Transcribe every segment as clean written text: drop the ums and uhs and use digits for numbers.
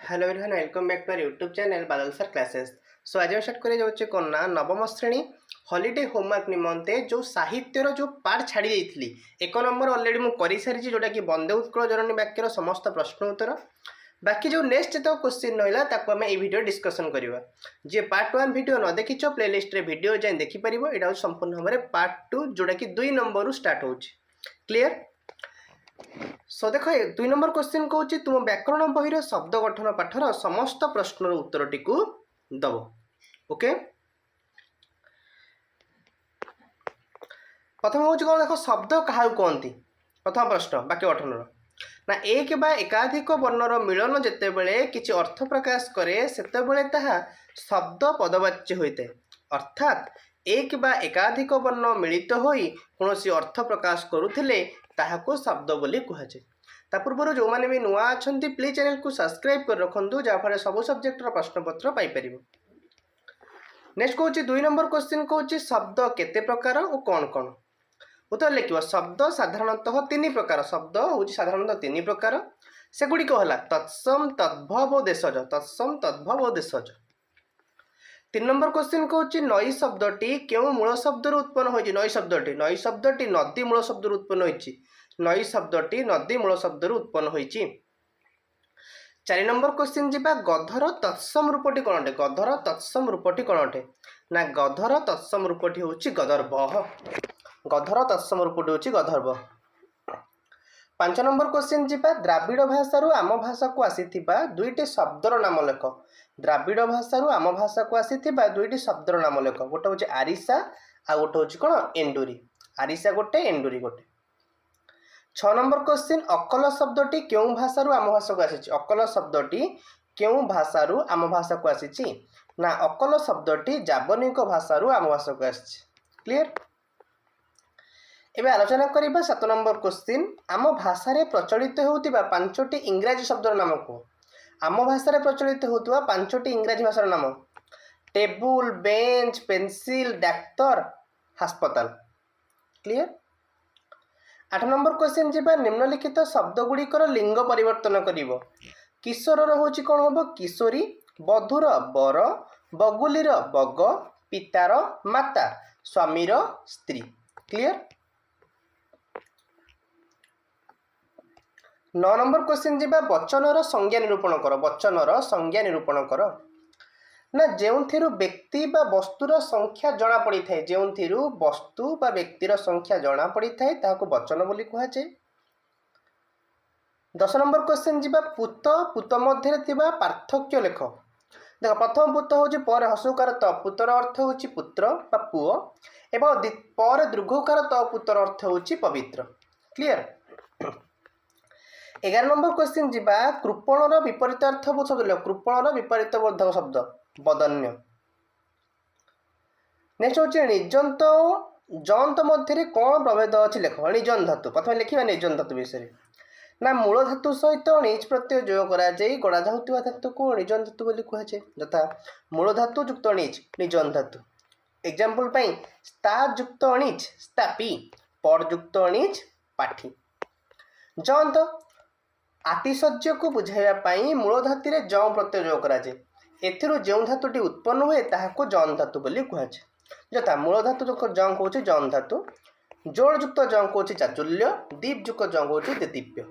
Hello everyone welcome back to our YouTube channel Badal sir classes. So आज start कर जाऊँ कौन ना नवम श्रेणी हॉलीडे होमवर्क निमंते जो साहित्यर जो पार्ट छाड़ी जाइली एक नंबर अलरेडी मुझे सारी जोटा कि वंदे उत्कल जननी वाक्यर समस्त प्रश्न उत्तर बाकी जो नेक्स्ट जो क्वेश्चन रहा आम ये वीडियो डिस्कसन करवा। जी पार्ट 1 वीडियो न देखिच प्लेलिस्ट रे वीडियो जाए देखिपर यहाँ संपूर्ण भाव में पार्ट 2 जोटा कि 2 नंबर स्टार्ट हो क्लीयर। सो देख 2 नंबर क्वेश्चन कौच तुम व्याकरण बही शब्द गठन पाठर समस्त प्रश्नर उत्तर टी दब। ओके प्रथम हूँ कौन देख शब्द क्या कहती प्रथम प्रश्न वाक्य गठन ना एक बा एकाधिक वर्णर मिलन जितेबले किसी अर्थ प्रकाश करे सेतेबले ताहा शब्द पदवाच्य होता है। अर्थात एक बा एकाधिक वर्ण मिलित होई कौनसी अर्थ प्रकाश करुथिले ताहाको शब्द बोली कहुए। ता पूर्व जो मैंने भी नुआ अच्छा प्लीज चैनल को सब्सक्राइब कर रखु जहाँफल सब सब्जेक्टर प्रश्नपत्र पाइपर। नेक्स्ट कौन 2 नंबर क्वेश्चन कौन शब्द केते प्रकार और कौन कौन उत्तर लिखिए। शब्द साधारणतः 3 प्रकार शब्द हूँ साधारणतः 3 प्रकार सेगुड़िक है तत्सम तद्भव और देशज तत्सम तद्भव और देशज। 3 नंबर क्वेश्चन कौन नई शब्दटी क्यों मूल शब्द उत्पन्न होती नई शब्दटी नदी मूल शब्द उत्पन्न होती नई शब्दटी नदी मूल शब्द उत्पन्न होती। 4 नंबर क्वेश्चन जी गधर तत्सम रूपटी कौन अटे गधर तत्सम रूपटी कौन अटे ना गधर तत्सम रूपटी हूँ गदर्भ गधर तत्सम रूपटी हूँ गदर्भ। 5 नंबर क्वेश्चन जी द्राविड़ भाषा आम भाषा को आसीथिबा 2टी शब्दर नाम लेख द्राविड़ भाषा आम भाषा को आसीथिबा 2टी शब्दर नाम लेख गोटे हूँ आरिसा आ गोटे हूँ कौन एंडुरी आरिसा गोटे एंडुरी गोटे। 6 नंबर क्वेश्चन अकल शब्दटी क्यों भाषा आम भाषा को आसी अकल शब्दटी क्यों भाषा आम भाषा को आसी ना अकल शब्दटी जावनिक भाषा आम भाषा को आसी क्लीयर। एबे आलोचना करिबा 7 नंबर क्वेश्चन आम भाषा रे प्रचलित होउतिबा 5टी इंग्राजी शब्दर नाम को आम भाषा रे प्रचलित होउतिबा 5टी इंग्राजी भाषार नाम table bench pencil doctor hospital clear. 8 number question जी निम्नलिखित शब्द गुड़िकर लिंग परिवर्तन करिवो किशोर होची कौन हम किशोरी बधुर बर बगुलीर बग पितार माता स्वामीर स्त्री क्लियर। 9 नंबर क्वेश्चन जी वचनर संज्ञा निरूपण कर वचनर संज्ञा निरूपण कर ना जो व्यक्ति बा वस्तुर संख्या जना पड़ी थाए जो वस्तु बा व्यक्तिर संख्या जना पड़ी थाए ताहाको वचन बोली कहुए। 10 नंबर क्वेश्चन जी पुत पुत मध्य थिबा पार्थक्य लेख देख प्रथम पुत हूँ पर हसुकार त पुतर अर्थ हूँ पुत्र बा पुओ एवं पर दीर्घकार त पुतर अर्थ हूँ पवित्र क्लीयर। 11 नंबर क्वेश्चन जी कृपणर विपरीतार्थ शब्द कृपणर विपरीत बोधक शब्द बदन्य। नेक्स्ट हूँ निजंत जंत मध्य कौन प्रभेद अच्छी लेख निजन धातु प्रथम लिखा निजन धातु विषय ना मूल धातु सहित निज प्रत्यय जोग करा गढ़ा जाऊा धातु को निजन धातु बोली कहुए यथा मूल धातु युक्त निज निजन धातु एग्जांपल स्ता युक्त अणिज स्तापी पड़ युक्त अणिज पाठी। जंत आतिशज्य को बुझाइवाई मूल धातु में जं प्रत्यय जोग कराए जो धातुटी उत्पन्न हुए ताहाको जन धातु बोली कहुए यथा मूल धातु जं कौच जन धातु जोड़ युक्त जं कौच चाचुल्य दीप युक्त जं कौच दिव्य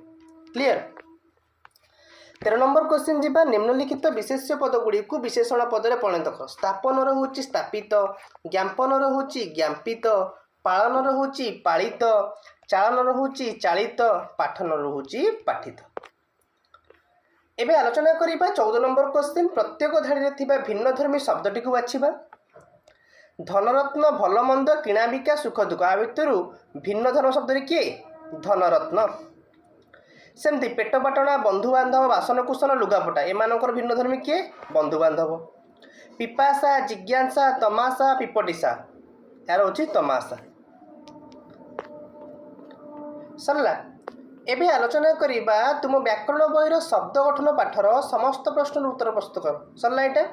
क्लीयर। 13 नंबर क्वेश्चन जी निम्नलिखित विशेष्य पद गुड़ी को विशेषण पदरे परिणत कर स्थापनर हूँ स्थापित ज्ञापनर हूँ ज्ञापित पालनर हूँ पालित चालनर हूँ चालित पाठनर हूँ पाठित। एबे आलोचना करिबा 14 नंबर क्वेश्चन प्रत्येक धाड़ी रे थिबा भिन्न धर्मी शब्दटी को बाछिबा धनरत्न भल मंद किणा बिका सुख दुख आ भितर भिन्न धर्म शब्द किए धनरत्न सेमती पेट पाटणा बंधु बांधव बासन कुशन लुगापटा एमानकर भिन्न धर्मी किए बंधु बांधव पिपासा जिज्ञासा तमाशा पिपटिसा यार हूँ तमाशा सरला। एबे आलोचना करिबा तुम व्याकरण बहिर शब्द गठन पाठर समस्त प्रश्न उत्तर प्रस्तुत कर सरला यहाँ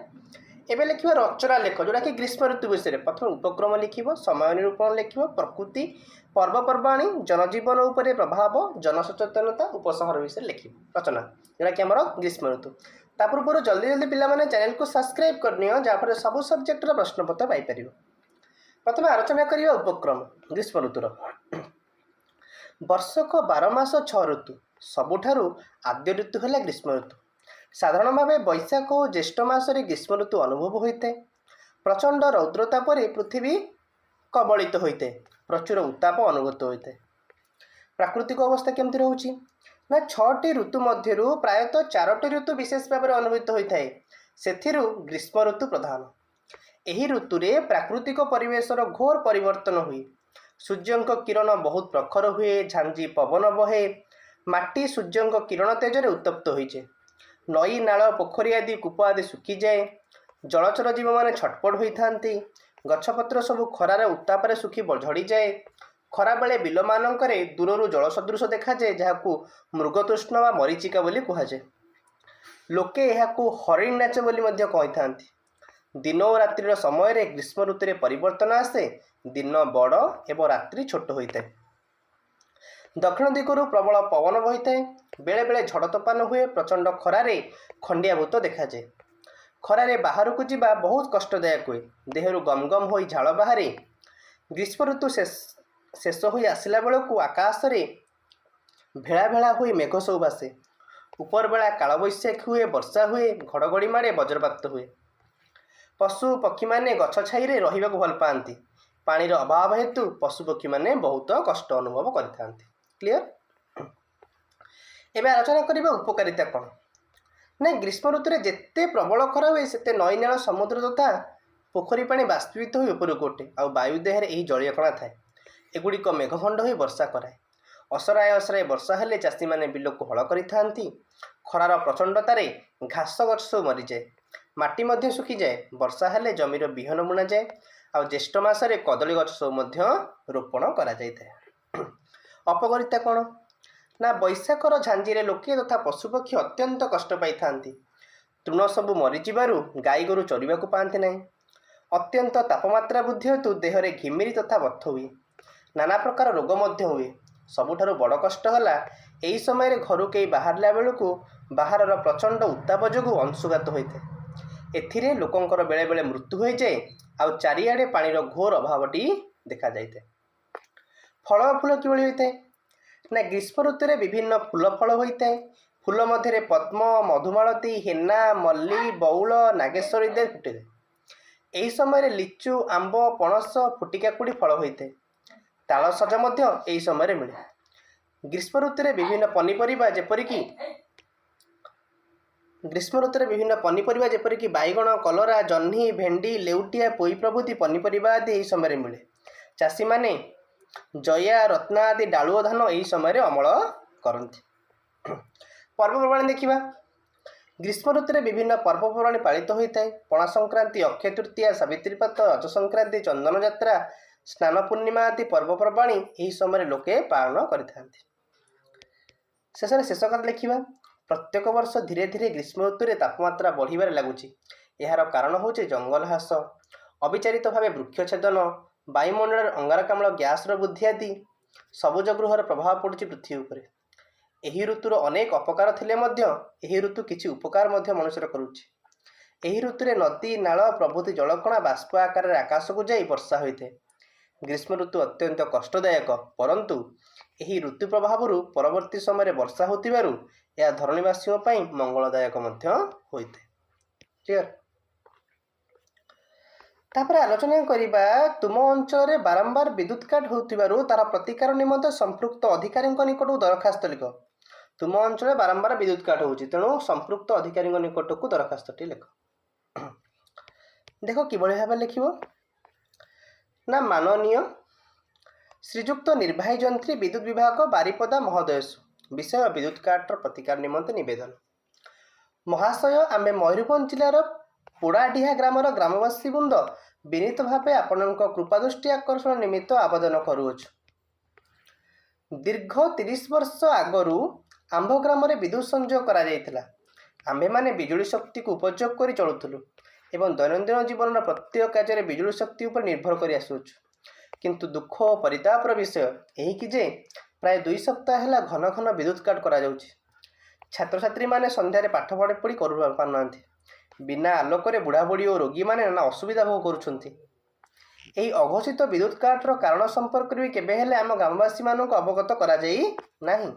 एबे लिखिबा रचना लेख जोटा कि ग्रीष्म ऋतु विषय प्रथम उपक्रम लिखिबो समय निरूपण लिखिबो प्रकृति पर्वपर्वाणी जनजीवन उपरे प्रभाव जनसचेतनता उपसंहार विषय लिखिबो रचना जोटा कि हमर ग्रीष्म ऋतु ତା ପୂର୍ବରୁ ଜଲ୍ଦି ଜଲ୍ଦି ପିଲାମାନେ ଚ୍ୟାନେଲକୁ ସବସ୍କ୍ରାଇବ୍ କରିନିଅ, ଯାହାଫଳରେ ସବୁ ସବଜେକ୍ଟର ପ୍ରଶ୍ନପତ୍ର ପାଇପାରିବ। ପ୍ରଥମେ ଆଲୋଚନା କରିବା ଉପକ୍ରମ ଗ୍ରୀଷ୍ମ ଋତୁର। ବର୍ଷକ 12 ମାସ 6 ଋତୁ, ସବୁଠାରୁ ଆଦ୍ୟ ଋତୁ ହେଲା ଗ୍ରୀଷ୍ମ ଋତୁ। ସାଧାରଣ ଭାବେ ବୈଶାଖ ଓ ଜ୍ୟେଷ୍ଠ ମାସରେ ଗ୍ରୀଷ୍ମ ଋତୁ ଅନୁଭବ ହୋଇଥାଏ। ପ୍ରଚଣ୍ଡ ରୌଦ୍ରତାପରେ ପୃଥିବୀ କବଳିତ ହୋଇଥାଏ, ପ୍ରଚୁର ଉତ୍ତାପ ଅନୁଭୂତ ହୋଇଥାଏ। ପ୍ରାକୃତିକ ଅବସ୍ଥା କେମିତି ରହୁଛି ନା 6ଟି ଋତୁ ମଧ୍ୟରୁ ପ୍ରାୟତଃ 4ଟି ଋତୁ ବିଶେଷ ଭାବରେ ଅନୁଭୂତ ହୋଇଥାଏ, ସେଥିରୁ ଗ୍ରୀଷ୍ମ ଋତୁ ପ୍ରଧାନ। ଏହି ଋତୁରେ ପ୍ରାକୃତିକ ପରିବେଶର ଘୋର ପରିବର୍ତ୍ତନ ହୁଏ। ସୂର୍ଯ୍ୟଙ୍କ କିରଣ ବହୁତ ପ୍ରଖର ହୁଏ, ଝାଞ୍ଜି ପବନ ବହେ, ମାଟି ସୂର୍ଯ୍ୟଙ୍କ କିରଣ ତେଜରେ ଉତ୍ତପ୍ତ ହୋଇଯାଏ। ନଈ ନାଳ ପୋଖରୀ ଆଦି କୂପ ଆଦି ଶୁଖିଯାଏ। ଜଳଚର ଜୀବମାନେ ଛଟପଟ ହୋଇଥାନ୍ତି। ଗଛପତ୍ର ସବୁ ଖରାର ଉତ୍ତାପରେ ଶୁଖି ଝଡ଼ିଯାଏ। ଖରାବେଳେ ବିଲମାନଙ୍କରେ ଦୂରରୁ ଜଳ ସଦୃଶ ଦେଖାଯାଏ, ଯାହାକୁ ମୃଗତୃଷ୍ଣ ବା ମରୀଚିକା ବୋଲି କୁହାଯାଏ। ଲୋକେ ଏହାକୁ ହରିଣ ନାଚ ବୋଲି ମଧ୍ୟ କହିଥାନ୍ତି। ଦିନ ଓ ରାତ୍ରିର ସମୟରେ ଗ୍ରୀଷ୍ମ ଋତୁରେ ପରିବର୍ତ୍ତନ ଆସେ, ଦିନ ବଡ଼ ଏବଂ ରାତ୍ରି ଛୋଟ ହୋଇଥାଏ। ଦକ୍ଷିଣ ଦିଗରୁ ପ୍ରବଳ ପବନ ବହିଥାଏ, ବେଳେବେଳେ ଝଡ଼ ତୋଫାନ ହୁଏ। ପ୍ରଚଣ୍ଡ ଖରାରେ ଖଣ୍ଡିଆଭୂତ ଦେଖାଯାଏ। ଖରାରେ ବାହାରକୁ ଯିବା ବହୁତ କଷ୍ଟଦାୟକ ହୁଏ, ଦେହରୁ ଗମ ଗମ ହୋଇ ଝାଳ ବାହାରେ। ଗ୍ରୀଷ୍ମ ଋତୁ ଶେଷ ହୋଇ ଆସିଲା ବେଳକୁ ଆକାଶରେ ଭେଳା ଭେଳା ହୋଇ ମେଘ ସବୁ ଭାସେ। ଉପରବେଳା କାଳବୈଶାଖୀ ହୁଏ, ବର୍ଷା ହୁଏ, ଘଡ଼ଘଡ଼ି ମାରେ, ବଜ୍ରପାତ ହୁଏ। ପଶୁ ପକ୍ଷୀମାନେ ଗଛ ଛାଇରେ ରହିବାକୁ ଭଲ ପାଆନ୍ତି। ପାଣିର ଅଭାବ ହେତୁ ପଶୁପକ୍ଷୀମାନେ ବହୁତ କଷ୍ଟ ଅନୁଭବ କରିଥାନ୍ତି। କ୍ଲିଅର? ଏବେ ଆଲୋଚନା କରିବା ଉପକାରିତା କ'ଣ ନା ଗ୍ରୀଷ୍ମ ଋତୁରେ ଯେତେ ପ୍ରବଳ ଖରା ହୁଏ, ସେତେ ନଈ ନାଳ ସମୁଦ୍ର ତଥା ପୋଖରୀ ପାଣି ବାଷ୍ପୀଭୂତ ହୋଇ ଉପରକୁ ଉଠେ, ଆଉ ବାୟୁ ଦେହରେ ଏହି ଜଳୀୟ କଣା ଥାଏ। ଏଗୁଡ଼ିକ ମେଘଖଣ୍ଡ ହୋଇ ବର୍ଷା କରାଏ। ଅସରାଏ ଅସରାଏ ବର୍ଷା ହେଲେ ଚାଷୀମାନେ ବିଲକୁ ହଳ କରିଥାନ୍ତି। ଖରାର ପ୍ରଚଣ୍ଡତାରେ ଘାସ ଗଛ ସବୁ ମରିଯାଏ, ମାଟି ମଧ୍ୟ ଶୁଖିଯାଏ। ବର୍ଷା ହେଲେ ଜମିର ବିହନ ବୁଣାଯାଏ, ଆଉ ଜ୍ୟେଷ୍ଠ ମାସରେ କଦଳୀ ଗଛ ସବୁ ମଧ୍ୟ ରୋପଣ କରାଯାଇଥାଏ। ଅପକାରିତା କ'ଣ ନା ବୈଶାଖର ଝାଞ୍ଜିରେ ଲୋକେ ତଥା ପଶୁପକ୍ଷୀ ଅତ୍ୟନ୍ତ କଷ୍ଟ ପାଇଥାନ୍ତି। ତୃଣ ସବୁ ମରିଯିବାରୁ ଗାଈ ଗୋରୁ ଚରିବାକୁ ପାଆନ୍ତି ନାହିଁ। ଅତ୍ୟନ୍ତ ତାପମାତ୍ରା ବୃଦ୍ଧି ହେତୁ ଦେହରେ ଘିମିରି ତଥା ବଥ ହୁଏ। ନାନା ପ୍ରକାର ରୋଗ ମଧ୍ୟ ହୁଏ। ସବୁଠାରୁ ବଡ଼ କଷ୍ଟ ହେଲା ଏହି ସମୟରେ ଘରୁ କେହି ବାହାରିଲା ବେଳକୁ ବାହାରର ପ୍ରଚଣ୍ଡ ଉତ୍ତାପ ଯୋଗୁଁ ଅଂଶୁଘାତ ହୋଇଥାଏ। ଏଥିରେ ଲୋକଙ୍କର ବେଳେବେଳେ ମୃତ୍ୟୁ ହୋଇଯାଏ, ଆଉ ଚାରିଆଡ଼େ ପାଣିର ଘୋର ଅଭାବଟି ଦେଖାଯାଇଥାଏ। ଫଳ ଫୁଲ କିଭଳି ହୋଇଥାଏ ନା ଗ୍ରୀଷ୍ମ ଋତୁରେ ବିଭିନ୍ନ ଫୁଲ ଫଳ ହୋଇଥାଏ। ଫୁଲ ମଧ୍ୟରେ ପଦ୍ମ, ମଧୁମାଳତୀ, ହେନା, ମଲ୍ଲୀ, ବଉଳ, ନାଗେଶ୍ୱର ଇତ୍ୟାଦି ଫୁଟିଥାଏ। ଏହି ସମୟରେ ଲିଚୁ, ଆମ୍ବ, ପଣସ, ଫୁଟିକାକୁଡ଼ି ଫଳ ହୋଇଥାଏ। ତାଳସଜ ମଧ୍ୟ ଏହି ସମୟରେ ମିଳେ। ଗ୍ରୀଷ୍ମ ଋତୁରେ ବିଭିନ୍ନ ପନିପରିବା ଯେପରିକି ବାଇଗଣ, କଲରା, ଜହ୍ନି, ଭେଣ୍ଡି, ଲେଉଟିଆ, ପୋଇ ପ୍ରଭୃତି ପନିପରିବା ଆଦି ଏହି ସମୟରେ ମିଳେ। ଚାଷୀମାନେ ଜୟା, ରତ୍ନା ଆଦି ଡାଳୁଅ ଧାନ ଏହି ସମୟରେ ଅମଳ କରନ୍ତି। ପର୍ବପର୍ବାଣି ଦେଖିବା। ଗ୍ରୀଷ୍ମ ଋତୁରେ ବିଭିନ୍ନ ପର୍ବପର୍ବାଣି ପାଳିତ ହୋଇଥାଏ। ପଣା ସଂକ୍ରାନ୍ତି, ଅକ୍ଷୟ ତୃତୀୟା, ସାବିତ୍ରୀ ବ୍ରତ, ରଜ ସଂକ୍ରାନ୍ତି, ଚନ୍ଦନ ଯାତ୍ରା, ସ୍ନାନ ପୂର୍ଣ୍ଣିମା ଆଦି ପର୍ବପର୍ବାଣି ଏହି ସମୟରେ ଲୋକେ ପାଳନ କରିଥାନ୍ତି। ଶେଷ କଥା ଦେଖିବା। ପ୍ରତ୍ୟେକ ବର୍ଷ ଧୀରେ ଧୀରେ ଗ୍ରୀଷ୍ମ ଋତୁରେ ତାପମାତ୍ରା ବଢ଼ିବାରେ ଲାଗୁଛି। ଏହାର କାରଣ ହେଉଛି ଜଙ୍ଗଲ ହ୍ରାସ, ଅବିଚାରିତ ଭାବେ ବୃକ୍ଷଛେଦନ, ବାୟୁମଣ୍ଡଳରେ ଅଙ୍ଗାରକାମ୍ଳ ଗ୍ୟାସର ବୃଦ୍ଧି ଆଦି। ସବୁଜ ଗୃହର ପ୍ରଭାବ ପଡ଼ୁଛି ପୃଥିବୀ ଉପରେ। ଏହି ଋତୁର ଅନେକ ଅପକାର ଥିଲେ ମଧ୍ୟ ଏହି ଋତୁ କିଛି ଉପକାର ମଧ୍ୟ ମଣିଷର କରୁଛି। ଏହି ଋତୁରେ ନଦୀ, ନାଳ ପ୍ରଭୃତି ଜଳକଣା ବାଷ୍ପ ଆକାରରେ ଆକାଶକୁ ଯାଇ ବର୍ଷା ହୋଇଥାଏ। ଗ୍ରୀଷ୍ମ ଋତୁ ଅତ୍ୟନ୍ତ କଷ୍ଟଦାୟକ, ପରନ୍ତୁ ଏହି ଋତୁ ପ୍ରଭାବରୁ ପରବର୍ତ୍ତୀ ସମୟରେ ବର୍ଷା ହେଉଥିବାରୁ ଏହା ଧରଣୀବାସୀଙ୍କ ପାଇଁ ମଙ୍ଗଳଦାୟକ ମଧ୍ୟ ହୋଇଥାଏ। କ୍ଲିଅର? ତାପରେ ଆଲୋଚନା କରିବା ତୁମ ଅଞ୍ଚଳରେ ବାରମ୍ବାର ବିଦ୍ୟୁତ କାଟ ହେଉଥିବାରୁ ତାର ପ୍ରତିକାର ନିମନ୍ତେ ସମ୍ପୃକ୍ତ ଅଧିକାରୀଙ୍କ ନିକଟକୁ ଦରଖାସ୍ତ ଲେଖ। ତୁମ ଅଞ୍ଚଳରେ ବାରମ୍ବାର ବିଦ୍ୟୁତ କାଟ ହେଉଛି, ତେଣୁ ସମ୍ପୃକ୍ତ ଅଧିକାରୀଙ୍କ ନିକଟକୁ ଦରଖାସ୍ତଟି ଲେଖ। ଦେଖ କିଭଳି ଭାବେ ଲେଖିବ ନା ମାନନୀୟ ଶ୍ରୀଯୁକ୍ତ ନିର୍ବାହୀ ଯନ୍ତ୍ରୀ ବିଦ୍ୟୁତ ବିଭାଗ ବାରିପଦା ମହୋଦୟସୁ ବିଷୟ ବିଦ୍ୟୁତ କାଟର ପ୍ରତିକାର ନିମନ୍ତେ ନିବେଦନ। ମହାଶୟ, ଆମେ ମୟୂରଭଞ୍ଜ ଜିଲ୍ଲାର ପୋଡ଼ାଡିହା ଗ୍ରାମର ଗ୍ରାମବାସୀ ବୃନ୍ଦ ବିନୀତ ଭାବେ ଆପଣଙ୍କ କୃପାଦୃଷ୍ଟି ଆକର୍ଷଣ ନିମିତ୍ତ ଆବେଦନ କରୁଅଛୁ। ଦୀର୍ଘ 30 ବର୍ଷ ଆଗରୁ ଆମ୍ଭ ଗ୍ରାମରେ ବିଦ୍ୟୁତ ସଂଯୋଗ କରାଯାଇଥିଲା। ଆମ୍ଭେମାନେ ବିଜୁଳି ଶକ୍ତିକୁ ଉପଯୋଗ କରି ଚଳୁଥିଲୁ ଏବଂ ଦୈନନ୍ଦିନ ଜୀବନର ପ୍ରତ୍ୟେକ କାର୍ଯ୍ୟରେ ବିଜୁଳି ଶକ୍ତି ଉପରେ ନିର୍ଭର କରି ଆସୁଅଛୁ। କିନ୍ତୁ ଦୁଃଖ ଓ ପରିତାପର ବିଷୟ ଏହିକି ଯେ ପ୍ରାୟ 2 ସପ୍ତାହ ହେଲା ଘନ ଘନ ବିଦ୍ୟୁତ କାଟ କରାଯାଉଛି। ଛାତ୍ରଛାତ୍ରୀ ମାନେ ସନ୍ଧ୍ୟାରେ ପାଠ ପଢ଼ି କରିପାରୁନାହାନ୍ତି। ବିନା ଆଲୋକରେ ବୁଢ଼ାବୁଢ଼ୀ ଓ ରୋଗୀମାନେ ନାନା ଅସୁବିଧା ଭୋଗ କରୁଛନ୍ତି। ଏହି ଅଘୋଷିତ ବିଦ୍ୟୁତ୍ କାଟର କାରଣ ସମ୍ପର୍କରେ ବି କେବେ ହେଲେ ଆମ ଗ୍ରାମବାସୀମାନଙ୍କୁ ଅବଗତ କରାଯାଇ ନାହିଁ।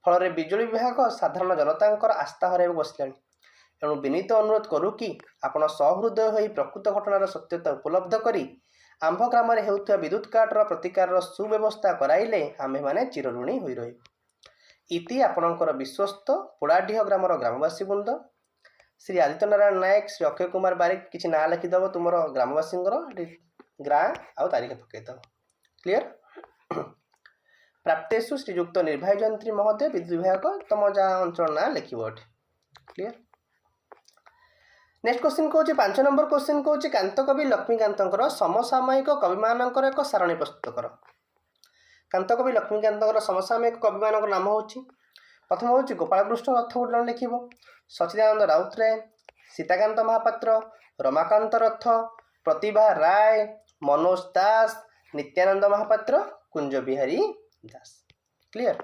ଫଳରେ ବିଜୁଳି ବିଭାଗ ସାଧାରଣ ଜନତାଙ୍କର ଆସ୍ଥା ହରାଇବାକୁ ବସିଲାଣି। ଏଣୁ ବିନୀତ ଅନୁରୋଧ କରୁ କି ଆପଣ ସହୃଦୟ ହୋଇ ପ୍ରକୃତ ଘଟଣାର ସତ୍ୟତା ଉପଲବ୍ଧ କରି ଆମ୍ଭ ଗ୍ରାମରେ ହେଉଥିବା ବିଦ୍ୟୁତ୍ କାଟର ପ୍ରତିକାରର ସୁବ୍ୟବସ୍ଥା କରାଇଲେ ଆମ୍ଭେମାନେ ଚିରଋଣୀ ହୋଇ ରହିବୁ। ଇତି ଆପଣଙ୍କର ବିଶ୍ୱସ୍ତ ପୋଡ଼ାଢିଅ ଗ୍ରାମର ଗ୍ରାମବାସୀ ବୃନ୍ଦ। ଶ୍ରୀ ଆଦିତ୍ୟ ନାରାୟଣ ନାୟକ, ଶ୍ରୀ ଅକ୍ଷୟ କୁମାର ବାରିକ କିଛି ନାଁ ଲେଖିଦେବ ତୁମର ଗ୍ରାମବାସୀଙ୍କର, ଗାଁ ଆଉ ତାରିଖ ପକାଇଦେବ। କ୍ଲିଅର? ପ୍ରାପ୍ତେଷୁ ଶ୍ରୀଯୁକ୍ତ ନିର୍ବାହୀ ଯନ୍ତ୍ରୀ ମହୋଦୟ ବିଦ୍ୟୁତ୍ ବିଭାଗ, ତମ ଯାହା ଅଞ୍ଚଳ ନାଁ ଲେଖିବ ଏଠି। କ୍ଲିଅର? ନେକ୍ସଟ କ୍ୱେଶ୍ଚିନ୍ କହୁଛି 5 ନମ୍ବର କ୍ୱେଶ୍ଚିନ୍ କହୁଛି କାନ୍ତକବି ଲକ୍ଷ୍ମୀକାନ୍ତଙ୍କର ସମସାମୟିକ କବିମାନଙ୍କର ଏକ ସାରଣୀ ପ୍ରସ୍ତୁତ କର। କାନ୍ତକବି ଲକ୍ଷ୍ମୀକାନ୍ତଙ୍କର ସମସାମୟିକ କବିମାନଙ୍କର ନାମ ହେଉଛି, ପ୍ରଥମ ହେଉଛି ଗୋପାଳକୃଷ୍ଣ ରଥ ଗୋଟେ ଲେଖିବ, ସଚ୍ଚିଦାନନ୍ଦ ରାଉତରାୟ, ସୀତାକାନ୍ତ ମହାପାତ୍ର, ରମାକାନ୍ତ ରଥ, ପ୍ରତିଭା ରାୟ, ମନୋଜ ଦାସ, ନିତ୍ୟାନନ୍ଦ ମହାପାତ୍ର, କୁଞ୍ଜ ବିହାରୀ ଦାସ। କ୍ଲିଅର?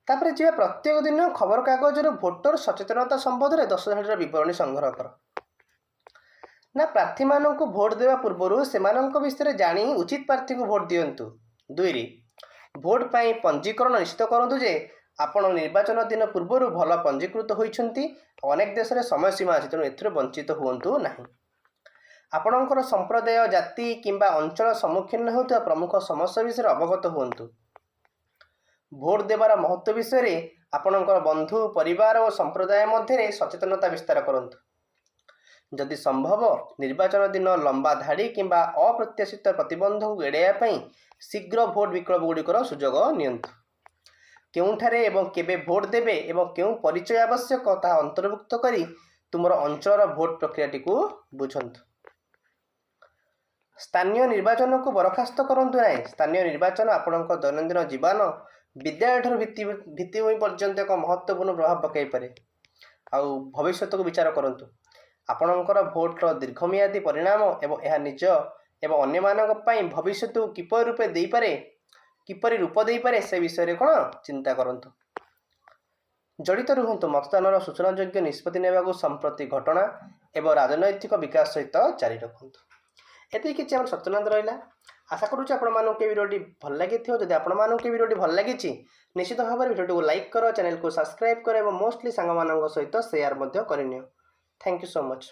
ତାପରେ ଯିବା ପ୍ରତ୍ୟେକ ଦିନ ଖବରକାଗଜରୁ ଭୋଟର ସଚେତନତା ସମ୍ବନ୍ଧରେ 10 ଧାଡ଼ିର ବିବରଣୀ ସଂଗ୍ରହ କର। ନା ପ୍ରାର୍ଥୀମାନଙ୍କୁ ଭୋଟ ଦେବା ପୂର୍ବରୁ ସେମାନଙ୍କ ବିଷୟରେ ଜାଣି ଉଚିତ ପ୍ରାର୍ଥୀଙ୍କୁ ଭୋଟ ଦିଅନ୍ତୁ। 2ରେ ଭୋଟ ପାଇଁ ପଞ୍ଜୀକରଣ ନିଶ୍ଚିତ କରନ୍ତୁ ଯେ ଆପଣ ନିର୍ବାଚନ ଦିନ ପୂର୍ବରୁ ଭଲ ପଞ୍ଜୀକୃତ ହୋଇଛନ୍ତି। ଅନେକ ଦେଶରେ ସମୟସୀମା ଅଛି, ତେଣୁ ଏଥିରୁ ବଞ୍ଚିତ ହୁଅନ୍ତୁ ନାହିଁ। ଆପଣଙ୍କର ସମ୍ପ୍ରଦାୟ, ଜାତି କିମ୍ବା ଅଞ୍ଚଳ ସମ୍ମୁଖୀନ ହେଉଥିବା ପ୍ରମୁଖ ସମସ୍ୟା ବିଷୟରେ ଅବଗତ ହୁଅନ୍ତୁ। ଭୋଟ ଦେବାର ମହତ୍ତ୍ୱ ବିଷୟରେ ଆପଣଙ୍କର ବନ୍ଧୁ, ପରିବାର ଓ ସମ୍ପ୍ରଦାୟ ମଧ୍ୟରେ ସଚେତନତା ବିସ୍ତାର କରନ୍ତୁ। ଯଦି ସମ୍ଭବ ନିର୍ବାଚନ ଦିନ ଲମ୍ବା ଧାଡ଼ି କିମ୍ବା ଅପ୍ରତ୍ୟାଶିତ ପ୍ରତିବନ୍ଧକକୁ ଏଡ଼ାଇବା ପାଇଁ ଶୀଘ୍ର ଭୋଟ ବିକଳ୍ପଗୁଡ଼ିକର ସୁଯୋଗ ନିଅନ୍ତୁ। କେଉଁଠାରେ ଏବଂ କେବେ ଭୋଟ ଦେବେ ଏବଂ କେଉଁ ପରିଚୟ ଆବଶ୍ୟକ ତାହା ଅନ୍ତର୍ଭୁକ୍ତ କରି ତୁମର ଅଞ୍ଚଳର ଭୋଟ ପ୍ରକ୍ରିୟାଟିକୁ ବୁଝନ୍ତୁ। ସ୍ଥାନୀୟ ନିର୍ବାଚନକୁ ବରଖାସ୍ତ କରନ୍ତୁ ନାହିଁ। ସ୍ଥାନୀୟ ନିର୍ବାଚନ ଆପଣଙ୍କ ଦୈନନ୍ଦିନ ଜୀବନ, ବିଦ୍ୟାଳୟଠାରୁ ଭିତ୍ତିଭୂମି ପର୍ଯ୍ୟନ୍ତ ଏକ ମହତ୍ତ୍ୱପୂର୍ଣ୍ଣ ପ୍ରଭାବ ପକାଇପାରେ। ଆଉ ଭବିଷ୍ୟତକୁ ବିଚାର କରନ୍ତୁ। ଆପଣଙ୍କର ଭୋଟର ଦୀର୍ଘମିଆଦୀ ପରିଣାମ ଏବଂ ଏହା ନିଜ ଏବଂ ଅନ୍ୟମାନଙ୍କ ପାଇଁ ଭବିଷ୍ୟତକୁ କିପରି ରୂପ ଦେଇପାରେ ସେ ବିଷୟରେ କ'ଣ ଚିନ୍ତା କରନ୍ତୁ। ଜଡ଼ିତ ରୁହନ୍ତୁ ମତଦାନର ସୂଚନାଯୋଗ୍ୟ ନିଷ୍ପତ୍ତି ନେବାକୁ ସମ୍ପ୍ରତି ଘଟଣା ଏବଂ ରାଜନୈତିକ ବିକାଶ ସହିତ ଜାରି ରଖନ୍ତୁ। ଏତିକି କିଛି ଆମର ସଚେତନତା ରହିଲା। ଆଶା କରୁଛି ଆପଣମାନଙ୍କୁ ଏ ଭିଡ଼ିଓଟି ଭଲ ଲାଗିଥିବ। ଯଦି ଆପଣମାନଙ୍କୁ ଏ ଭିଡ଼ିଓଟି ଭଲ ଲାଗିଛି ନିଶ୍ଚିତ ଭାବରେ ଭିଡ଼ିଓଟିକୁ ଲାଇକ୍ କର, ଚ୍ୟାନେଲକୁ ସବସ୍କ୍ରାଇବ୍ କର ଏବଂ ମୋଷ୍ଟଲି ସାଙ୍ଗମାନଙ୍କ ସହିତ ସେୟାର ମଧ୍ୟ କରିନିଅ। Thank you so much.